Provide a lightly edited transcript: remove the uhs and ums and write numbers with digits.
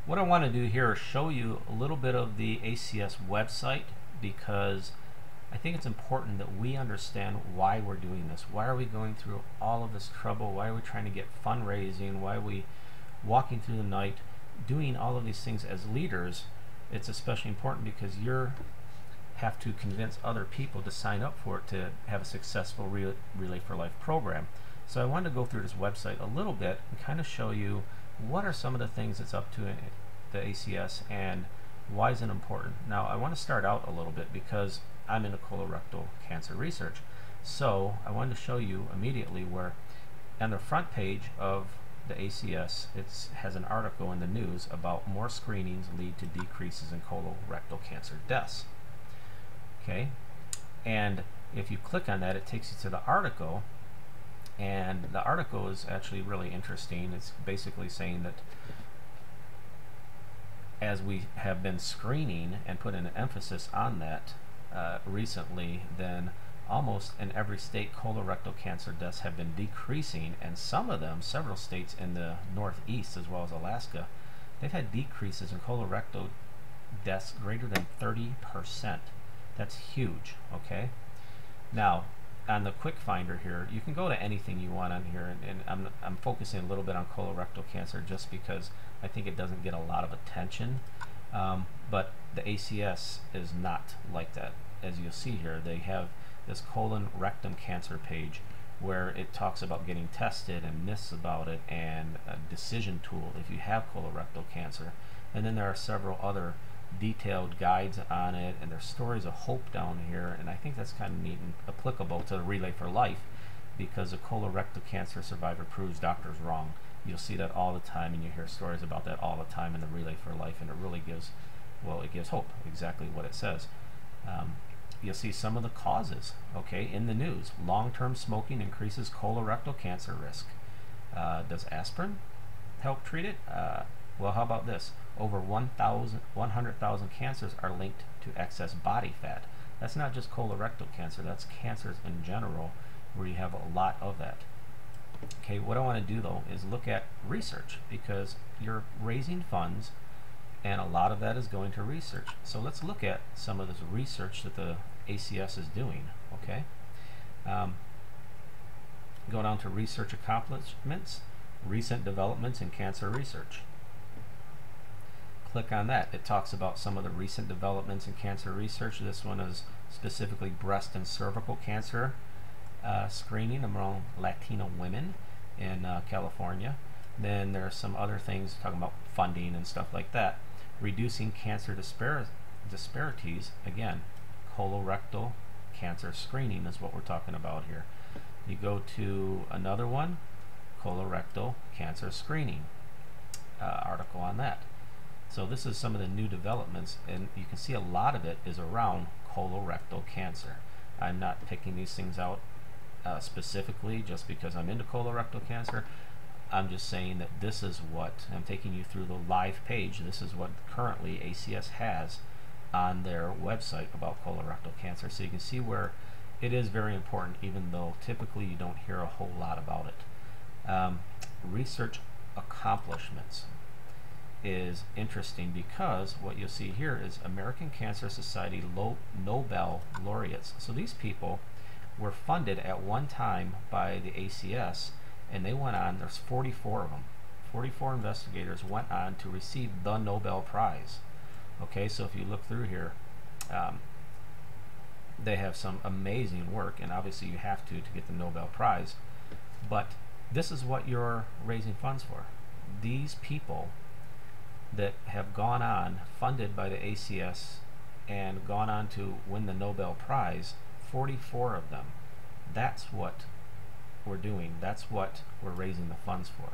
What I want to do here is show you a little bit of the ACS website, because I think it's important that we understand why we're doing this. Why are we going through all of this trouble? Why are we trying to get fundraising? Why are we walking through the night doing all of these things as leaders? It's especially important because you have to convince other people to sign up for it to have a successful Relay for Life program. So I wanted to go through this website a little bit and kind of show you what are some of the things that's up to the ACS and why is it important. Now I want to start out a little bit because I'm into colorectal cancer research. So I wanted to show you immediately where on the front page of the ACS it has an article in the news about more screenings lead to decreases in colorectal cancer deaths. Okay, and if you click on that, it takes you to the article, and the article is actually really interesting. It's basically saying that as we have been screening and put an emphasis on that recently, then almost in every state colorectal cancer deaths have been decreasing, and some of them, several states in the Northeast as well as Alaska, they've had decreases in colorectal deaths greater than 30%. That's huge. Okay, now on the quick finder here, you can go to anything you want on here, and I'm focusing a little bit on colorectal cancer just because I think it doesn't get a lot of attention, but the ACS is not like that. As you'll see here, they have this colon rectum cancer page where it talks about getting tested and myths about it and a decision tool if you have colorectal cancer, and then there are several other detailed guides on it, and there's stories of hope down here, and I think that's kind of neat and applicable to the Relay for Life, because a colorectal cancer survivor proves doctors wrong. You'll see that all the time, and you hear stories about that all the time in the Relay for Life, and it really gives, well, it gives hope, exactly what it says. You'll see some of the causes, okay, in the news. Long-term smoking increases colorectal cancer risk. Does aspirin help treat it? Well, how about this? Over 100,000 cancers are linked to excess body fat. That's not just colorectal cancer, that's cancers in general where you have a lot of that. Okay, what I want to do though is look at research, because you're raising funds and a lot of that is going to research. So let's look at some of this research that the ACS is doing. Okay, go down to research accomplishments, recent developments in cancer research. Click on that. It talks about some of the recent developments in cancer research. This one is specifically breast and cervical cancer screening among Latino women in California. Then there are some other things talking about funding and stuff like that. Reducing cancer disparities. Again, colorectal cancer screening is what we're talking about here. You go to another one, colorectal cancer screening, article on that. So this is some of the new developments, and you can see a lot of it is around colorectal cancer. I'm not picking these things out specifically just because I'm into colorectal cancer. I'm just saying that this is what, I'm taking you through the live page, this is what currently ACS has on their website about colorectal cancer. So you can see where it is very important, even though typically you don't hear a whole lot about it. Research accomplishments is interesting because what you'll see here is American Cancer Society Nobel laureates. So these people were funded at one time by the ACS, and they went on, there's 44 of them. 44 investigators went on to receive the Nobel Prize. Okay, so if you look through here, they have some amazing work, and obviously you have to get the Nobel Prize, but this is what you're raising funds for. These people that have gone on, funded by the ACS, and gone on to win the Nobel Prize, 44 of them. That's what we're doing. That's what we're raising the funds for.